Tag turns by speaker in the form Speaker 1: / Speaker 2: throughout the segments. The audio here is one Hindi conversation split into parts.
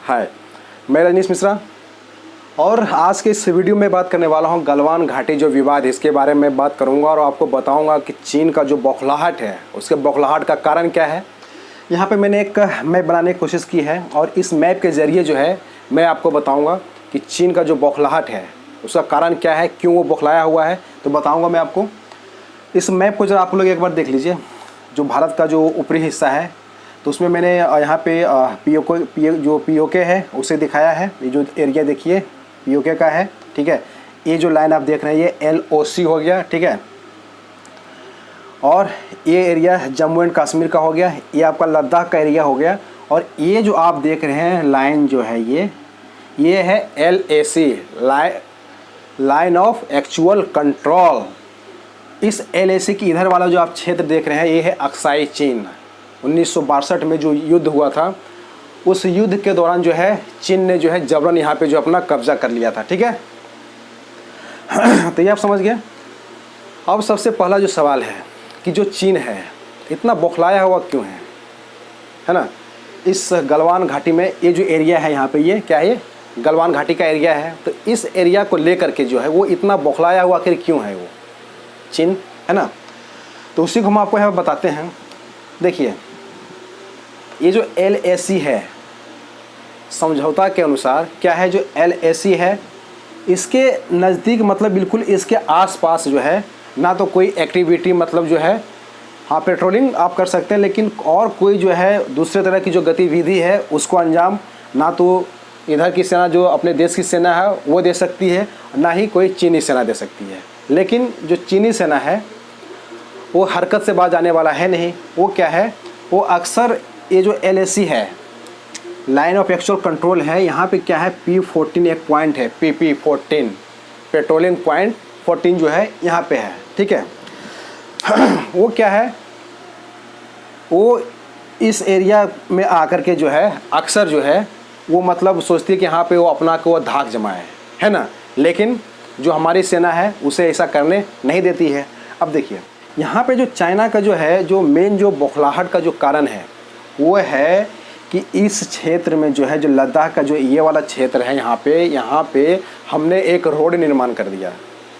Speaker 1: हाय, मैं रजनीश मिश्रा और आज के इस वीडियो में बात करने वाला हूं गलवान घाटी जो विवाद है इसके बारे में बात करूंगा और आपको बताऊंगा कि चीन का जो बौखलाहट है उसके बौखलाहट का कारण क्या है। यहां पे मैंने एक मैप बनाने की कोशिश की है और इस मैप के ज़रिए जो है मैं आपको बताऊँगा कि चीन का जो बौखलाहट है उसका कारण क्या है, क्यों वो बौखलाया हुआ है, तो बताऊँगा मैं आपको। इस मैप को जरा आप लोग एक बार देख लीजिए। जो भारत का जो ऊपरी हिस्सा है तो उसमें मैंने यहाँ पे पीओके है उसे दिखाया है। ये जो एरिया देखिए पीओके का है, ठीक है। ये जो लाइन आप देख रहे हैं ये LOC हो गया, ठीक है। और ये एरिया जम्मू एंड कश्मीर का हो गया, ये आपका लद्दाख का एरिया हो गया। और ये जो आप देख रहे हैं लाइन जो है ये है LAC, line of actual control. इस LAC की इधर वाला जो आप क्षेत्र देख रहे हैं ये है अक्साई चीन। 1962 में जो युद्ध हुआ था उस युद्ध के दौरान जो है चीन ने जो है जबरन यहाँ पे जो अपना कब्जा कर लिया था, ठीक है। तो ये आप समझ गए। अब सबसे पहला जो सवाल है कि जो चीन है इतना बौखलाया हुआ क्यों है ना। इस गलवान घाटी में ये जो एरिया है यहाँ पे ये क्या है, ये गलवान घाटी का एरिया है। तो इस एरिया को लेकर के जो है वो इतना बौखलाया हुआ आखिर क्यों है वो चीन, है ना। तो उसी को हम आपको यहाँ बताते हैं। देखिए ये जो LAC है समझौता के अनुसार क्या है, जो LAC है इसके नज़दीक मतलब बिल्कुल इसके आसपास जो है ना तो कोई एक्टिविटी मतलब जो है, हाँ पेट्रोलिंग आप कर सकते हैं लेकिन और कोई जो है दूसरे तरह की जो गतिविधि है उसको अंजाम ना तो इधर की सेना जो अपने देश की सेना है वो दे सकती है, ना ही कोई चीनी सेना दे सकती है। लेकिन जो चीनी सेना है वो हरकत से बाज आने वाला है नहीं। वो क्या है, वो अक्सर ये जो LAC है लाइन ऑफ एक्चुअल कंट्रोल है, यहाँ पे क्या है P14 एक पॉइंट है, PP14 पेट्रोलिंग पॉइंट 14 जो है यहाँ पे है, ठीक है। वो क्या है, वो इस एरिया में आकर के जो है अक्सर जो है वो मतलब सोचती है कि यहाँ पे वो अपना को धाक जमाए, है ना। लेकिन जो हमारी सेना है उसे ऐसा करने नहीं देती है। अब देखिए यहाँ पे जो चाइना का जो है जो मेन जो बौखलाहट का जो कारण है वो है कि इस क्षेत्र में जो है जो लद्दाख का जो ये वाला क्षेत्र है यहाँ पे हमने एक रोड निर्माण कर दिया।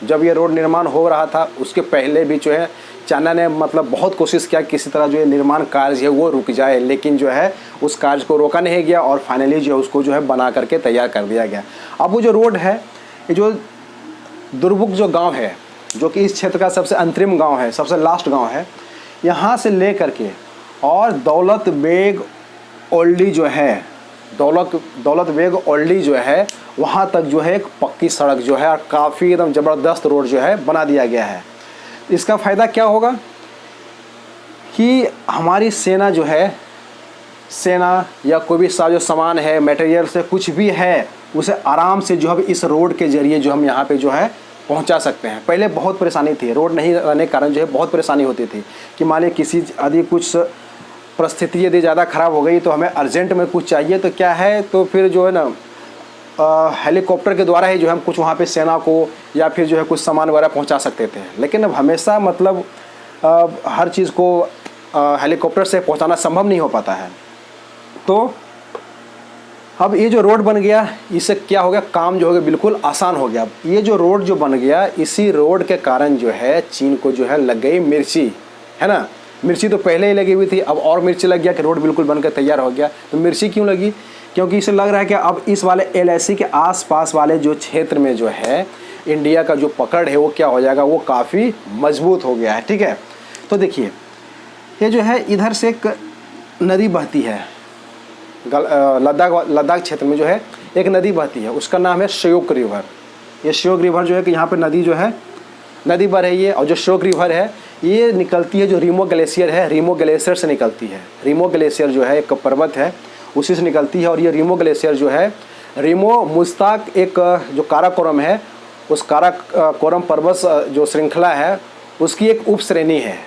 Speaker 1: जब ये रोड निर्माण हो रहा था उसके पहले भी जो है चाइना ने मतलब बहुत कोशिश किया किसी तरह जो ये निर्माण कार्य है वो रुक जाए, लेकिन जो है उस कार्य को रोका नहीं गया और फाइनली जो है उसको जो है बना करके तैयार कर दिया गया। अब वो जो रोड है ये जो दुर्बुक जो गाँव है जो कि इस क्षेत्र का सबसे अंतरिम गाँव है, सबसे लास्ट गाँव है, यहाँ से ले करके और दौलत बेग ओल्डी जो है दौलत बेग ओल्डी जो है वहाँ तक जो है एक पक्की सड़क जो है और काफ़ी एकदम ज़बरदस्त रोड जो है बना दिया गया है। इसका फ़ायदा क्या होगा कि हमारी सेना जो है, सेना या कोई भी जो सामान है मटेरियल से कुछ भी है उसे आराम से जो है इस रोड के ज़रिए जो हम यहाँ पे जो है पहुंचा सकते हैं। पहले बहुत परेशानी थी, रोड नहीं रहने के कारण जो है बहुत परेशानी होती थी कि मान लीजिए किसी यदि कुछ परिस्थिति यदि ज़्यादा ख़राब हो गई तो हमें अर्जेंट में कुछ चाहिए तो क्या है तो फिर जो है ना हेलीकॉप्टर के द्वारा ही जो है हम कुछ वहाँ पे सेना को या फिर जो है कुछ सामान वगैरह पहुँचा सकते थे। लेकिन अब हमेशा मतलब हर चीज़ को हेलीकॉप्टर से पहुँचाना संभव नहीं हो पाता है। तो अब ये जो रोड बन गया इससे क्या हो गया, काम जो हो गया बिल्कुल आसान हो गया। ये जो रोड जो बन गया इसी रोड के कारण जो है चीन को जो है लग गई मिर्ची, है ना। मिर्ची तो पहले ही लगी हुई थी, अब और मिर्ची लग गया कि रोड बिल्कुल बनकर तैयार हो गया। तो मिर्ची क्यों लगी, क्योंकि इसे लग रहा है कि अब इस वाले LAC के आसपास वाले जो क्षेत्र में जो है इंडिया का जो पकड़ है वो क्या हो जाएगा, वो काफ़ी मजबूत हो गया है, ठीक है। तो देखिए ये जो है इधर से एक नदी बहती है लद्दाख क्षेत्र में जो है एक नदी बहती है, उसका नाम है श्योक रिवर। ये श्योक रिवर जो है कि यहाँ पे नदी जो है नदी बह रही है और जो श्योक रिवर है ये निकलती है जो रीमो ग्लेशियर है, रीमो ग्लेशियर से निकलती है। रीमो ग्लेशियर जो है एक पर्वत है उसी से निकलती है और ये रीमो ग्लेशियर जो है रीमो मुस्ताक एक जो काराकोरम है उस काराकोरम पर्वत जो श्रृंखला है उसकी एक उप श्रेणी है,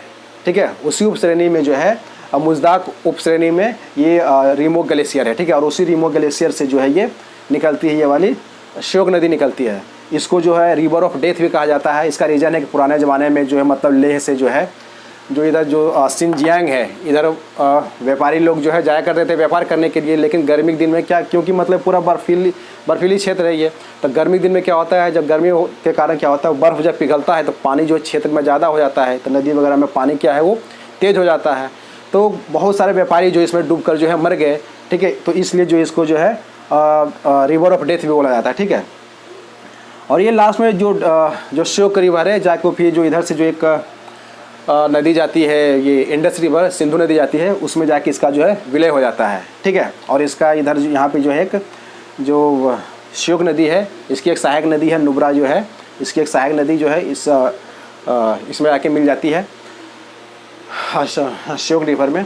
Speaker 1: ठीक है। उसी उप श्रेणी में जो है मुस्ताक उप श्रेणी में ये रीमो ग्लेशियर है, ठीक है। और उसी रीमो ग्लेशियर से जो है ये निकलती है, ये वाली श्योक नदी निकलती है। इसको जो है रिवर ऑफ डेथ भी कहा जाता है। इसका रीज़न है कि पुराने ज़माने में जो है मतलब लेह से जो है जो इधर जो सिंजियांग है, इधर व्यापारी लोग जो है जाया करते थे व्यापार करने के लिए। लेकिन गर्मी के दिन में क्या, क्योंकि मतलब पूरा बर्फीली क्षेत्र है ये, तो गर्मी के दिन में क्या होता है, जब गर्मी के कारण क्या होता है, बर्फ़ जब पिघलता है तो पानी जो क्षेत्र में ज़्यादा हो जाता है, तो नदी वगैरह में पानी क्या है वो तेज़ हो जाता है। तो बहुत सारे व्यापारी जो इसमें डूब कर जो है मर गए, ठीक है। तो इसलिए जो इसको जो है रिवर ऑफ डेथ भी बोला जाता है, ठीक है। और ये लास्ट में जो श्योक रिवर है, जाके फिर जो इधर से जो एक नदी जाती है, ये इंडस रिवर, सिंधु नदी जाती है, उसमें जाके इसका जो है विलय हो जाता है, ठीक है। और इसका इधर यहाँ पे जो है एक जो श्योक नदी है, इसकी एक सहायक नदी है नुब्रा जो है, इसकी एक सहायक नदी जो है इसमें आके मिल जाती है श्योक रिवर में।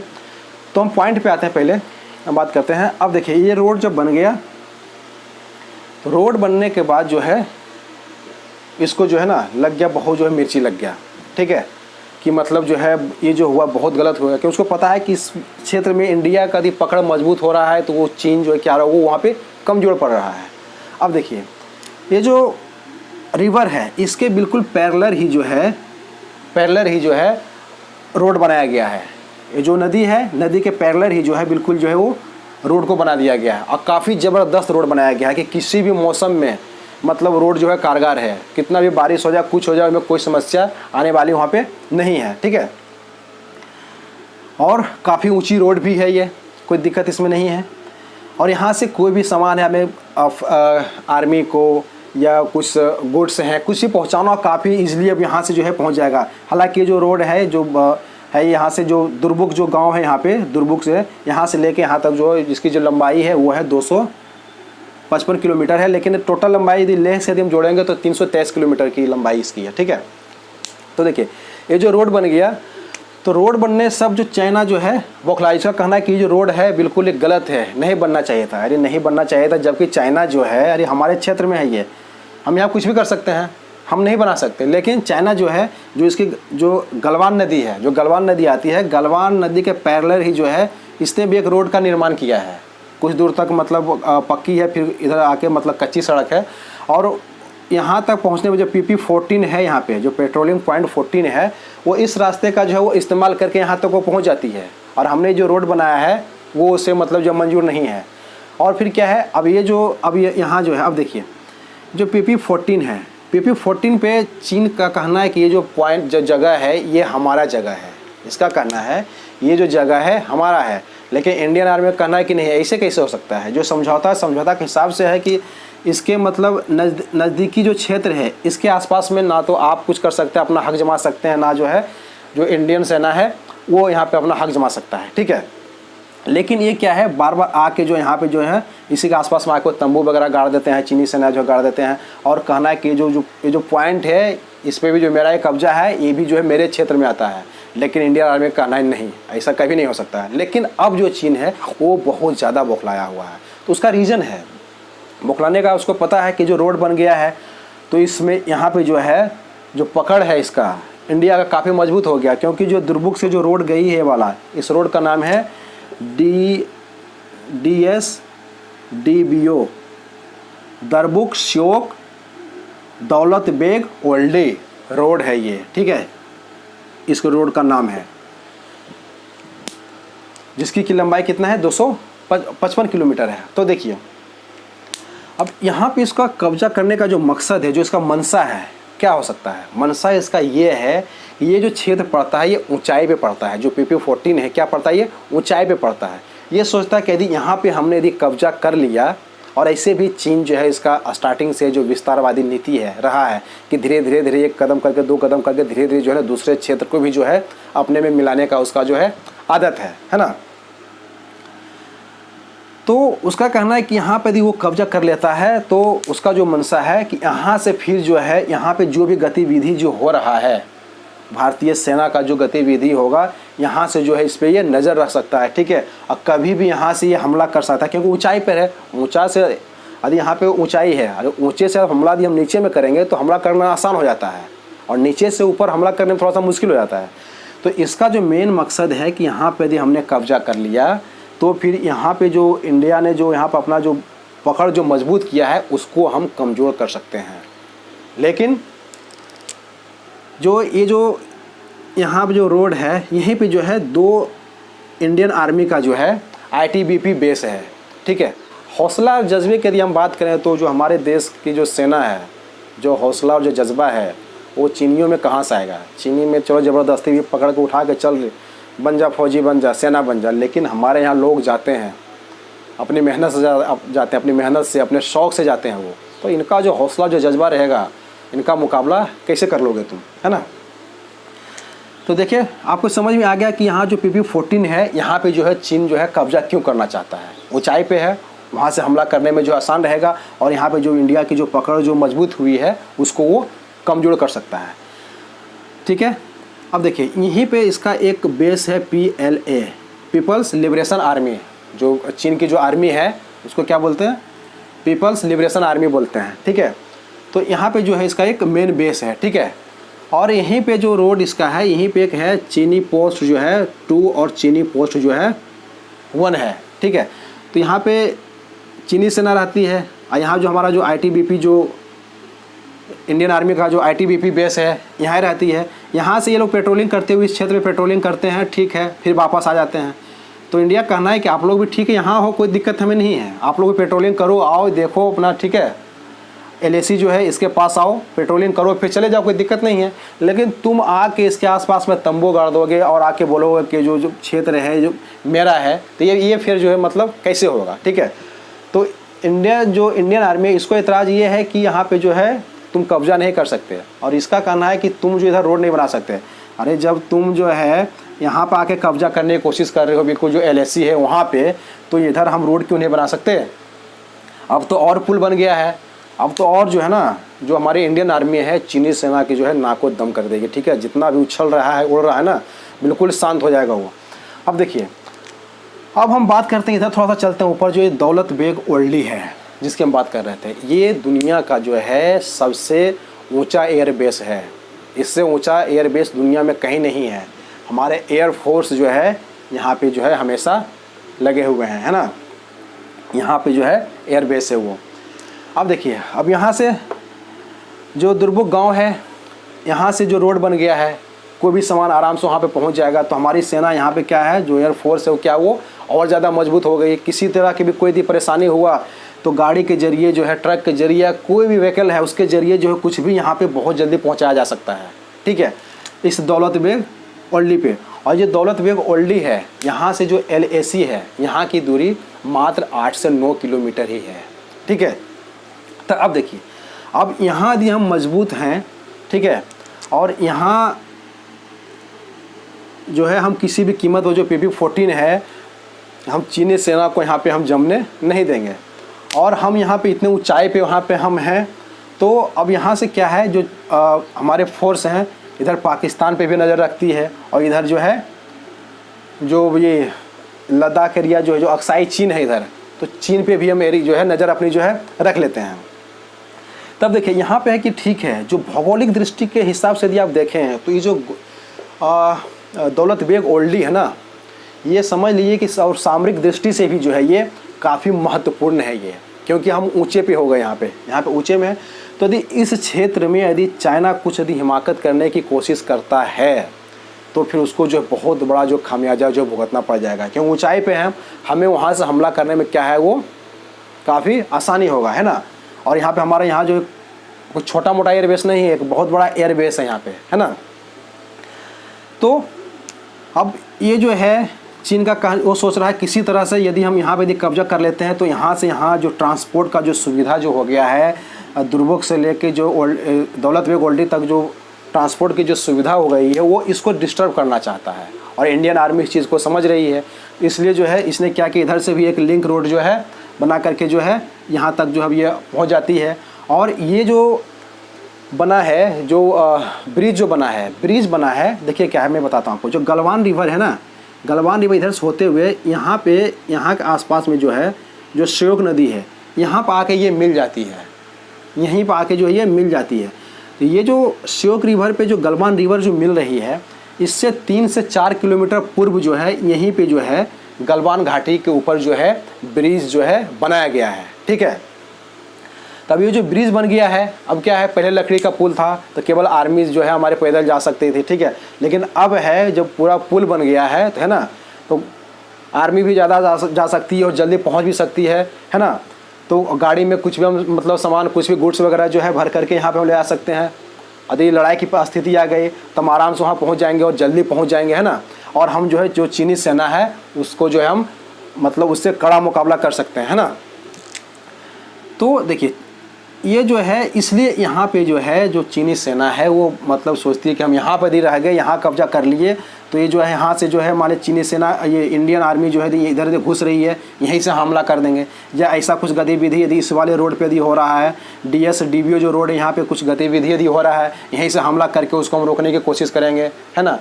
Speaker 1: तो हम पॉइंट पे आते हैं, पहले हम बात करते हैं। अब देखिए ये रोड जब बन गया, रोड बनने के बाद जो है इसको जो है ना लग गया बहुत जो है मिर्ची लग गया, ठीक है, कि मतलब जो है ये जो हुआ बहुत गलत हुआ, कि उसको पता है कि इस क्षेत्र में इंडिया का यदि पकड़ मजबूत हो रहा है तो वो चीन जो है क्या रहा वो वहाँ पे कमज़ोर पड़ रहा है। अब देखिए ये जो रिवर है इसके बिल्कुल पैरेलल ही जो है रोड बनाया गया है। ये जो नदी है, नदी के पैरेलल ही जो है बिल्कुल जो है वो रोड को बना दिया गया है, और काफ़ी ज़बरदस्त रोड बनाया गया है कि किसी भी मौसम में मतलब रोड जो है कारगर है, कितना भी बारिश हो जाए कुछ हो जाए उसमें कोई समस्या आने वाली वहाँ पे नहीं है, ठीक है। और काफ़ी ऊंची रोड भी है ये, कोई दिक्कत इसमें नहीं है। और यहाँ से कोई भी सामान है हमें आर्मी को या कुछ गुड्स हैं कुछ भी पहुँचाना काफ़ी ईजिली अब यहाँ से जो है पहुँच जाएगा। हालांकि ये जो रोड है जो है यहाँ से जो दुर्बुक जो गांव है यहाँ पे दुर्बुक से यहाँ से लेके यहाँ तक जो जिसकी जो लंबाई है वो है 255 किलोमीटर है। लेकिन टोटल लंबाई यदि लेह से यदि हम जोड़ेंगे तो 323 किलोमीटर की लंबाई इसकी है, ठीक है। तो देखिए ये जो रोड बन गया, तो रोड बनने सब जो चाइना जो है बौखलाई, इसका कहना है कि जो रोड है बिल्कुल एक गलत है, नहीं बनना चाहिए था, अरे नहीं बनना चाहिए था। जबकि चाइना जो है अरे हमारे क्षेत्र में है, ये हम यहाँ कुछ भी कर सकते हैं, हम नहीं बना सकते। लेकिन चाइना जो है जो इसकी जो गलवान नदी है, जो गलवान नदी आती है, गलवान नदी के पैरेलल ही जो है इसने भी एक रोड का निर्माण किया है। कुछ दूर तक मतलब पक्की है, फिर इधर आके मतलब कच्ची सड़क है। और यहाँ तक पहुँचने में जो PP14 है, यहाँ पे जो पेट्रोलिंग पॉइंट 14 है, वो इस रास्ते का जो है वो इस्तेमाल करके यहाँ तक वो पहुँच जाती है। और हमने जो रोड बनाया है वो उसे मतलब जो मंजूर नहीं है। और फिर क्या है, अब ये यहाँ जो है, अब देखिए जो PP14 है, PP14 पे चीन का कहना है कि ये जो पॉइंट जो जगह है ये हमारा जगह है, इसका कहना है ये जो जगह है हमारा है। लेकिन इंडियन आर्मी का कहना है कि नहीं, ऐसे कैसे हो सकता है। जो समझौता के हिसाब से है कि इसके मतलब नज़दीकी जो क्षेत्र है इसके आसपास में ना तो आप कुछ कर सकते हैं, अपना हक जमा सकते हैं, ना जो है जो इंडियन सेना है वो यहाँ पे अपना हक जमा सकता है, ठीक है। लेकिन ये क्या है, बार बार आके जो यहाँ पे जो है इसी के आसपास में आके तंबू वगैरह गाड़ देते हैं, चीनी सेना जो गाड़ देते हैं। और कहना है कि ये जो पॉइंट है इस पर भी जो मेरा ये कब्जा है ये भी जो है मेरे क्षेत्र में आता है। लेकिन इंडियन आर्मी का कहना है नहीं, ऐसा कभी नहीं हो सकता है। लेकिन अब जो चीन है वो बहुत ज़्यादा बौखलाया हुआ है। तो उसका रीज़न है बौखलाने का, उसको पता है कि जो रोड बन गया है तो इसमें यहाँ पे जो है जो पकड़ है इसका इंडिया का काफ़ी मजबूत हो गया। क्योंकि जो दुर्बुक से जो रोड गई है वाला, इस रोड का नाम है DSDBO, दरबुक श्योक दौलत बेग ओल्डे रोड है ये, ठीक है। इसको रोड का नाम है, जिसकी की लंबाई कितना है 255 किलोमीटर है। तो देखिए अब यहाँ पे इसका कब्जा करने का जो मकसद है, जो इसका मनसा है, क्या हो सकता है। मनसा इसका ये है कि ये जो क्षेत्र पड़ता है ये ऊंचाई पे पड़ता है। जो PP14 है क्या पड़ता है, ये ऊंचाई पे पड़ता है। ये सोचता है कि यदि यहाँ पे हमने यदि कब्जा कर लिया, और ऐसे भी चीन जो है इसका स्टार्टिंग से जो विस्तारवादी नीति है रहा है कि धीरे धीरे एक कदम करके दो कदम करके धीरे धीरे जो है दूसरे क्षेत्र को भी जो है अपने में मिलाने का उसका जो है आदत है ना। तो उसका कहना है कि यहाँ पे यदि वो कब्जा कर लेता है तो उसका जो मनसा है कि यहाँ से फिर जो है यहाँ पे जो भी गतिविधि जो हो रहा है, भारतीय सेना का जो गतिविधि होगा, यहाँ से जो है इस पर ये नज़र रख सकता है, ठीक है। और कभी भी यहाँ से ये हमला कर सकता है, क्योंकि ऊंचाई पर है। ऊंचा से यदि यहाँ पे ऊंचाई है, अरे ऊंचे से हमला यदि हम नीचे में करेंगे तो हमला करना आसान हो जाता है, और नीचे से ऊपर हमला करने में थोड़ा सा मुश्किल हो जाता है। तो इसका जो मेन मकसद है कि यहाँ पर यदि हमने कब्जा कर लिया तो फिर यहाँ पे जो इंडिया ने जो यहाँ पर अपना जो पकड़ जो मजबूत किया है उसको हम कमज़ोर कर सकते हैं। लेकिन जो ये जो यहाँ पे जो रोड है यहीं पे जो है 2 इंडियन आर्मी का जो है आईटीबीपी बेस है, ठीक है। हौसला और जज्बे की यदि हम बात करें तो जो हमारे देश की जो सेना है, जो हौसला और जो जज्बा है वो चीनियों में कहाँ से आएगा। चीनी में चलो ज़बरदस्ती भी पकड़ के उठा के चल बन जा, फौजी बन जा, सेना बन जा, लेकिन हमारे यहाँ लोग जाते हैं अपनी मेहनत से जाते हैं, अपनी मेहनत से, अपने शौक़ से जाते हैं वो। तो इनका जो हौसला जो जज्बा रहेगा, इनका मुकाबला कैसे कर लोगे तुम, है ना। तो देखिए आपको समझ में आ गया कि यहाँ जो PP-14 है, यहाँ पे जो है चीन जो है कब्जा क्यों करना चाहता है। ऊंचाई पे है, वहाँ से हमला करने में जो आसान रहेगा, और यहाँ पे जो इंडिया की जो पकड़ जो मजबूत हुई है उसको वो कमज़ोर कर सकता है, ठीक है। अब देखिए यहीं पे इसका एक बेस है PLA, पीपल्स लिबरेशन आर्मी। जो चीन की जो आर्मी है उसको क्या बोलते हैं, पीपल्स लिबरेशन आर्मी बोलते हैं, ठीक है। तो यहाँ पे जो है इसका एक मेन बेस है, ठीक है। और यहीं पे जो रोड इसका है, यहीं पे एक है चीनी पोस्ट जो है 2 और चीनी पोस्ट जो है 1 है, ठीक है। तो यहाँ पे चीनी सेना रहती है, और यहाँ जो हमारा जो ITBP जो इंडियन आर्मी का जो ITBP बेस है यहाँ रहती है। यहाँ से ये लोग पेट्रोलिंग करते हुए इस क्षेत्र में पेट्रोलिंग करते हैं, ठीक है, फिर वापस आ जाते हैं। तो इंडिया कहना है कि आप लोग भी ठीक है यहाँ हो, कोई दिक्कत हमें नहीं है, आप लोग भी पेट्रोलिंग करो, आओ देखो अपना, ठीक है। LAC जो है इसके पास आओ, पेट्रोलिंग करो, फिर चले जाओ, कोई दिक्कत नहीं है। लेकिन तुम आके इसके आसपास में तंबू गाड़ दोगे और आके बोलोगे कि जो क्षेत्र है जो मेरा है, तो ये फिर जो है मतलब कैसे होगा, ठीक है। तो इंडियन आर्मी है, इसको एतराज़ ये है कि यहाँ पे जो है तुम कब्जा नहीं कर सकते, और इसका कहना है कि तुम जो इधर रोड नहीं बना सकते। अरे जब तुम जो है यहाँ पर आके कब्जा करने की कोशिश कर रहे हो, बिल्कुल जो LAC है वहाँ पे, तो इधर हम रोड क्यों नहीं बना सकते। अब तो और पुल बन गया है, अब तो और जो है ना, जो हमारी इंडियन आर्मी है चीनी सेना की जो है नाको दम कर देगी, ठीक है। जितना भी उछल रहा है, उड़ रहा है ना, बिल्कुल शांत हो जाएगा वो। अब देखिए, अब हम बात करते हैं, इधर थोड़ा सा चलते हैं ऊपर, जो ये दौलत बेग ओल्डी है जिसकी हम बात कर रहे थे। ये दुनिया का जो है सबसे ऊंचा एयरबेस है, इससे ऊंचा एयरबेस दुनिया में कहीं नहीं है। हमारे एयरफोर्स जो है यहाँ पे जो है हमेशा लगे हुए हैं, है ना। यहाँ पे जो है एयरबेस है वो। अब देखिए, अब यहाँ से जो दुर्बुक गांव है, यहाँ से जो रोड बन गया है, कोई भी सामान आराम से वहाँ पे पहुँच जाएगा। तो हमारी सेना यहाँ पे क्या है, जो एयरफोर्स है वो क्या, वो और ज़्यादा मजबूत हो गई। किसी तरह की भी कोई भी परेशानी हुआ तो गाड़ी के जरिए जो है, ट्रक के जरिए, कोई भी व्हीकल है उसके ज़रिए जो है कुछ भी यहाँ पे बहुत जल्दी पहुँचाया जा सकता है, ठीक है, इस दौलत बेग ओल्डी पे। और ये दौलत बेग ओल्डी है, यहाँ से जो LAC है यहाँ की दूरी मात्र 8 से 9 किलोमीटर ही है, ठीक है। तो अब देखिए, अब यहाँ यदि हम मजबूत हैं, ठीक है, और यहाँ जो है हम किसी भी कीमत वो जो PP-14 है, हम चीनी सेना को यहाँ पे हम जमने नहीं देंगे। और हम यहाँ पे इतने ऊंचाई पे वहाँ पे हम हैं, तो अब यहाँ से क्या है, जो हमारे फोर्स हैं इधर पाकिस्तान पे भी नज़र रखती है, और इधर जो है जो ये लद्दाख एरिया जो है, जो अक्साई चीन है इधर, तो चीन पे भी हम जो है नज़र अपनी जो है रख लेते हैं। तब देखिए यहाँ पे है कि ठीक है, जो भौगोलिक दृष्टि के हिसाब से यदि आप देखें तो ये जो दौलत बेग ओल्डी है ना, ये समझ लीजिए कि और सामरिक दृष्टि से भी जो है ये काफ़ी महत्वपूर्ण है ये, क्योंकि हम ऊंचे पे हो गए यहाँ पे ऊंचे में। तो यदि इस क्षेत्र में यदि चाइना कुछ यदि हिमाकत करने की कोशिश करता है तो फिर उसको जो बहुत बड़ा जो खामियाजा जो भुगतना पड़ जाएगा, क्योंकि ऊंचाई पे हैं, हमें वहाँ से हमला करने में क्या है वो काफ़ी आसानी होगा, है ना। और यहाँ पे हमारे यहाँ जो कुछ छोटा मोटा एयरबेस नहीं है, एक बहुत बड़ा एयरबेस है यहाँ पे, है ना। तो अब ये जो है चीन का वो सोच रहा है किसी तरह से यदि हम यहाँ पे यदि कब्जा कर लेते हैं तो यहाँ से यहाँ जो ट्रांसपोर्ट का जो सुविधा जो हो गया है, दुर्बुक से लेके जो दौलत बेग ओल्डी तक जो ट्रांसपोर्ट की जो सुविधा हो गई है, वो इसको डिस्टर्ब करना चाहता है। और इंडियन आर्मी इस चीज़ को समझ रही है, इसलिए जो है इसने क्या कि इधर से भी एक लिंक रोड जो है बना करके जो है यहाँ तक जो है ये पहुँच जाती है। और ये जो बना है, जो ब्रिज बना है, देखिए क्या है मैं बताता हूँ आपको। जो गलवान रिवर है ना, गलवान रिवर इधर से होते हुए यहाँ के आसपास में जो है जो श्योक नदी है, यहाँ पर आके ये मिल जाती है, यहीं पर आके जो है ये मिल जाती है। तो ये जो श्योक रिवर पे जो गलवान रिवर जो मिल रही है, इससे 3 से 4 किलोमीटर पूर्व जो है यहीं पे जो है गलवान घाटी के ऊपर जो है ब्रिज जो है बनाया गया है, ठीक है। तब ये जो ब्रिज बन गया है, अब क्या है, पहले लकड़ी का पुल था तो केवल आर्मी जो है हमारे पैदल जा सकती थी, ठीक है, लेकिन अब है जब पूरा पुल बन गया है तो है ना, तो आर्मी भी ज़्यादा जा सकती है और जल्दी पहुंच भी सकती है ना। तो गाड़ी में कुछ भी हम मतलब सामान, कुछ भी गुड्स वगैरह जो है भर करके यहाँ पे हम ले आ सकते हैं। यदि लड़ाई की स्थिति आ गई तो हम आराम से वहाँ पहुँच जाएंगे और जल्दी पहुँच जाएंगे, है ना। और हम जो है जो चीनी सेना है उसको जो है हम मतलब उससे कड़ा मुकाबला कर सकते हैं, है ना। तो देखिए ये जो है, इसलिए यहाँ पे जो है जो चीनी सेना है वो मतलब सोचती है कि हम यहाँ पर ही रह गए, यहाँ कब्जा कर लिए, तो ये जो है यहाँ से जो है हमारे चीनी सेना, ये इंडियन आर्मी जो है इधर उधर घुस रही है, यहीं से हमला कर देंगे। या ऐसा कुछ गतिविधि यदि इस वाले रोड पे यदि हो रहा है, DSDBO जो रोड है यहाँ पे कुछ गतिविधि यदि हो रहा है, यहीं से हमला करके उसको हम रोकने की कोशिश करेंगे, है ना।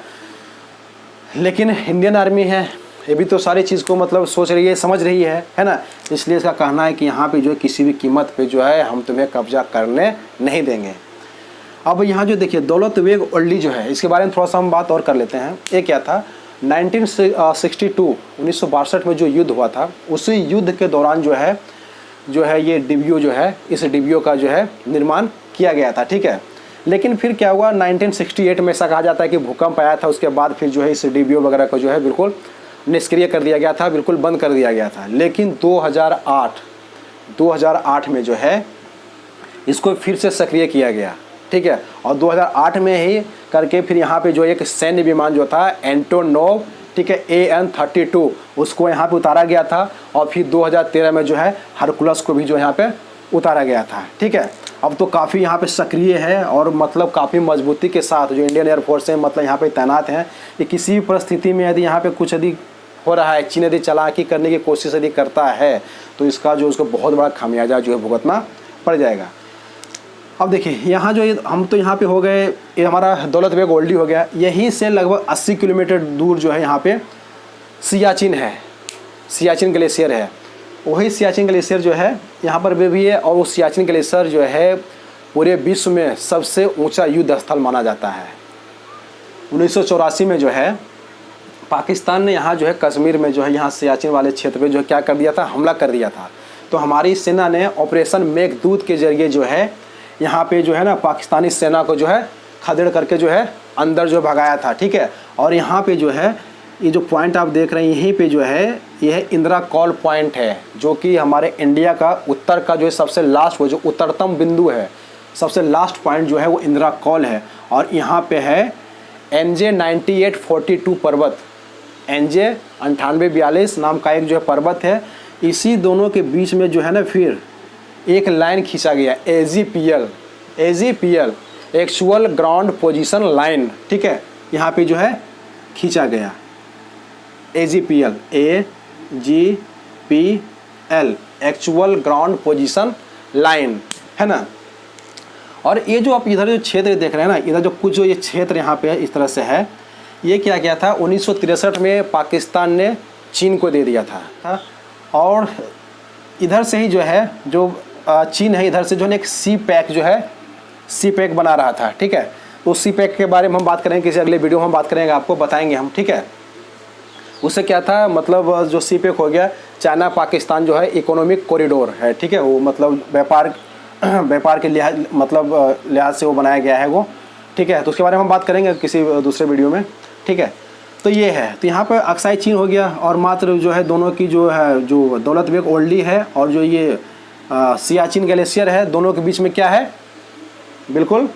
Speaker 1: लेकिन इंडियन आर्मी है, ये भी तो सारी चीज़ को मतलब सोच रही है, समझ रही है ना। इसलिए इसका कहना है कि यहाँ पे जो है किसी भी कीमत पे जो है हम तुम्हें कब्जा करने नहीं देंगे। अब यहाँ जो देखिए दौलत बेग ओल्डी जो है, इसके बारे में थोड़ा सा हम बात और कर लेते हैं। ये क्या था, 1962 में जो युद्ध हुआ था, उसी युद्ध के दौरान जो है ये DBO जो है, इस DBO का जो है निर्माण किया गया था, ठीक है। लेकिन फिर क्या हुआ, 1968 में ऐसा कहा जाता है कि भूकंप आया था, उसके बाद फिर जो है इस DBO वगैरह को जो है बिल्कुल निष्क्रिय कर दिया गया था, बिल्कुल बंद कर दिया गया था। लेकिन 2008 में जो है इसको फिर से सक्रिय किया गया, ठीक है। और 2008 में ही करके फिर यहाँ पे जो एक सैन्य विमान जो था एंटोनोव, ठीक है, AN-32, उसको यहाँ पे उतारा गया था। और फिर 2013 में जो है हरकुलस को भी जो यहाँ पे उतारा गया था, ठीक है। अब तो काफ़ी यहाँ पे सक्रिय है और मतलब काफ़ी मजबूती के साथ जो इंडियन एयरफोर्स है मतलब यहाँ पे तैनात हैं। ये किसी भी परिस्थिति में यदि यहाँ पे कुछ यदि हो रहा है, चीन यदि चालाकी करने की कोशिश यदि करता है तो इसका जो उसको बहुत बड़ा खामियाजा जो है भुगतना पड़ जाएगा। अब देखिए यहाँ जो हम तो यहाँ पे हो गए, ये हमारा दौलत बेग ओल्डी हो गया। यहीं से लगभग 80 किलोमीटर दूर जो है यहाँ पे सियाचिन है, सियाचिन ग्लेशियर है। वही सियाचिन ग्लेशियर जो है यहाँ पर भी है। और वो सियाचिन ग्लेशियर जो है पूरे विश्व में सबसे ऊंचा युद्ध स्थल माना जाता है। 1984 में जो है पाकिस्तान ने यहाँ जो है कश्मीर में जो है यहाँ सियाचिन वाले क्षेत्र पे जो है क्या कर दिया था, हमला कर दिया था। तो हमारी सेना ने ऑपरेशन मेघदूत के जरिए जो है यहाँ पे जो है ना पाकिस्तानी सेना को जो है खदेड़ करके जो है अंदर जो भगाया था, ठीक है। और यहाँ पे जो है ये जो पॉइंट आप देख रहे हैं यहीं पे जो है यह इंदिरा कॉल पॉइंट है, जो कि हमारे इंडिया का उत्तर का जो है सबसे लास्ट, वो जो उत्तरतम बिंदु है, सबसे लास्ट पॉइंट जो है वो इंदिरा कॉल है। और यहाँ पे है NJ 9842 पर्वत, NJ 9842 नाम का एक जो है पर्वत है। इसी दोनों के बीच में जो है ना फिर एक लाइन खींचा गया, AGPL actual ground position line, ठीक है। यहाँ पे जो है खींचा गया AGPL actual ground position line, है ना। और ये जो आप इधर जो क्षेत्र देख रहे हैं ना, इधर जो कुछ जो ये क्षेत्र यहाँ पे इस तरह से है, ये क्या किया था 1963 में पाकिस्तान ने चीन को दे दिया था। और इधर से ही जो है जो चीन है, इधर से जो है एक सी पैक बना रहा था, ठीक है। तो सी पैक के बारे में हम बात करेंगे, किसी अगले वीडियो में हम बात करेंगे, आपको बताएंगे हम, ठीक है। उससे क्या था, मतलब जो सी पैक हो गया, चाइना पाकिस्तान जो है इकोनॉमिक कॉरिडोर है, ठीक है। वो मतलब व्यापार के लिहाज से वो बनाया गया है वो, ठीक है। तो उसके बारे में हम बात करेंगे किसी दूसरे वीडियो में, ठीक है। तो ये है, तो यहाँ पर अक्साई चीन हो गया। और मात्र जो है दोनों की जो है जो दौलत बेग ओल्डी है और जो ये सियाचिन ग्लेशियर है, दोनों के बीच में क्या है, बिल्कुल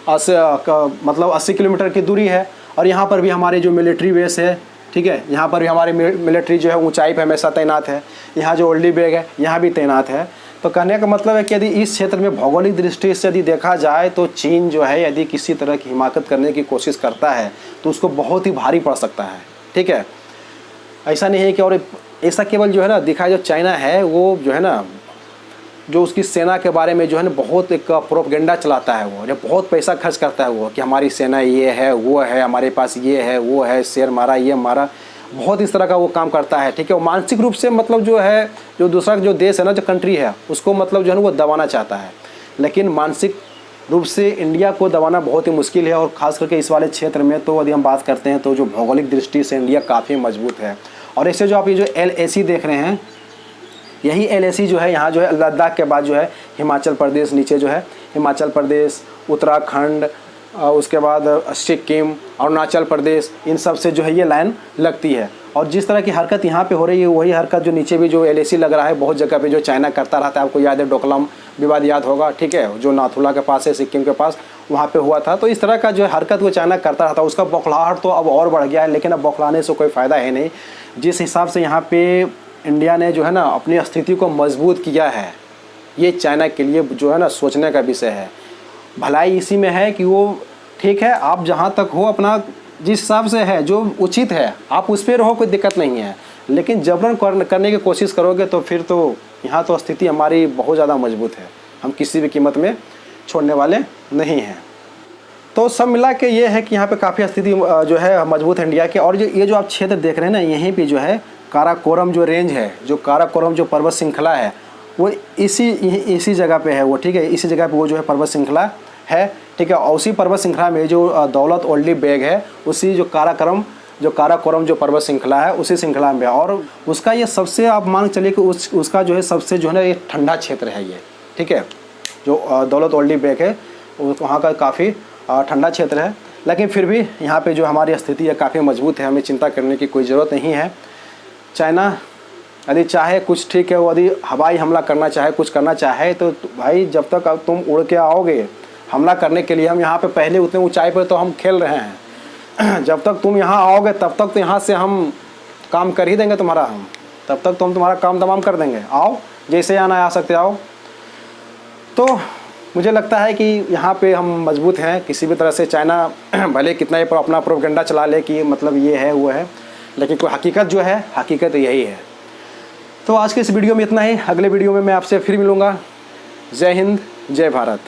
Speaker 1: 80 किलोमीटर की दूरी है। और यहाँ पर भी हमारे जो मिलिट्री बेस है, ठीक है, यहाँ पर भी हमारी मिलिट्री जो है ऊंचाई पे हमेशा तैनात है। यहाँ जो ओल्डी बेग है यहाँ भी तैनात है। तो कहने का मतलब है कि यदि इस क्षेत्र में भौगोलिक दृष्टि से यदि देखा जाए तो चीन जो है यदि किसी तरह की हिमाकत करने की कोशिश करता है तो उसको बहुत ही भारी पड़ सकता है, ठीक है। ऐसा नहीं है कि और ऐसा केवल जो है ना दिखाया, जो चाइना है वो जो है ना जो उसकी सेना के बारे में जो है ना बहुत एक प्रोपगेंडा चलाता है, वो जो बहुत पैसा खर्च करता है वो कि हमारी सेना ये है वो है, हमारे पास ये है वो है, शेर मारा ये मारा, बहुत इस तरह का वो काम करता है, ठीक है। वो मानसिक रूप से मतलब जो है जो दूसरा जो देश है ना, जो कंट्री है, उसको मतलब जो है ना वो दबाना चाहता है। लेकिन मानसिक रूप से इंडिया को दबाना बहुत ही मुश्किल है। और ख़ास करके इस वाले क्षेत्र में तो यदि हम बात करते हैं तो जो भौगोलिक दृष्टि से इंडिया काफ़ी मजबूत है। और ऐसे जो आप ये जो LAC देख रहे हैं, यही LAC जो है यहाँ जो है लद्दाख के बाद जो है हिमाचल प्रदेश, नीचे जो है हिमाचल प्रदेश, उत्तराखंड, उसके बाद सिक्किम, अरुणाचल प्रदेश, इन सब से जो है ये लाइन लगती है। और जिस तरह की हरकत यहाँ पे हो रही है वही हरकत जो नीचे भी जो LAC लग रहा है बहुत जगह पे जो चाइना करता रहता है। आपको याद है डोकलाम विवाद याद होगा, ठीक है, जो नाथुला के पास है, सिक्किम के पास, वहाँ पे हुआ था। तो इस तरह का जो है हरकत वो चाइना करता रहता है, उसका बौखलाहट तो अब और बढ़ गया है। लेकिन अब बौखलाने से कोई फ़ायदा है नहीं। जिस हिसाब से यहाँ पे इंडिया ने जो है ना अपनी स्थिति को मजबूत किया है, ये चाइना के लिए जो है ना सोचने का विषय है। भलाई इसी में है कि वो ठीक है, आप जहाँ तक हो अपना जिस हिसाब से है जो उचित है आप उस पर रहो, कोई दिक्कत नहीं है। लेकिन जबरन करने की कोशिश करोगे तो फिर तो यहाँ तो स्थिति हमारी बहुत ज़्यादा मजबूत है, हम किसी भी कीमत में छोड़ने वाले नहीं हैं। तो सब मिला के ये है कि यहाँ पे काफ़ी स्थिति जो है मजबूत है इंडिया के। और ये जो आप क्षेत्र देख रहे हैं ना, यहीं पे जो है काराकोरम जो रेंज है, जो काराकोरम जो पर्वत श्रृंखला है वो इसी जगह पे है वो, ठीक है, इसी जगह पे वो जो है पर्वत श्रृंखला है, ठीक है। और उसी पर्वत श्रृंखला में जो दौलत ओल्डी बेग है, उसी जो काराकोरम जो पर्वत श्रृंखला है उसी श्रृंखला में है। और उसका ये सबसे आप मान चलिए कि उसका जो है सबसे जो है ना ये ठंडा क्षेत्र है ये, ठीक है। जो दौलत ओल्डी बेग है वहाँ का काफ़ी ठंडा क्षेत्र है। लेकिन फिर भी यहाँ पे जो हमारी स्थिति है काफ़ी मजबूत है, हमें चिंता करने की कोई ज़रूरत नहीं है। चाइना यदि चाहे कुछ ठीक है, वो यदि हवाई हमला करना चाहे, कुछ करना चाहे तो भाई जब तक तुम उड़ के आओगे हमला करने के लिए, हम यहाँ पे पहले उतने ऊंचाई पर तो हम खेल रहे हैं। जब तक तुम यहाँ आओगे तब तक तो यहाँ से हम काम कर ही देंगे तुम्हारा, हम तब तक तो हम तुम्हारा काम तमाम कर देंगे। आओ, जैसे आना आ सकते आओ। तो मुझे लगता है कि यहाँ पे हम मजबूत हैं। किसी भी तरह से चाइना भले कितना ही अपना प्रोपेगेंडा चला ले कि मतलब ये है वो है, लेकिन कोई हकीकत जो है, हकीकत यही है। तो आज के इस वीडियो में इतना ही। अगले वीडियो में मैं आपसे फिर मिलूँगा। जय हिंद, जय भारत।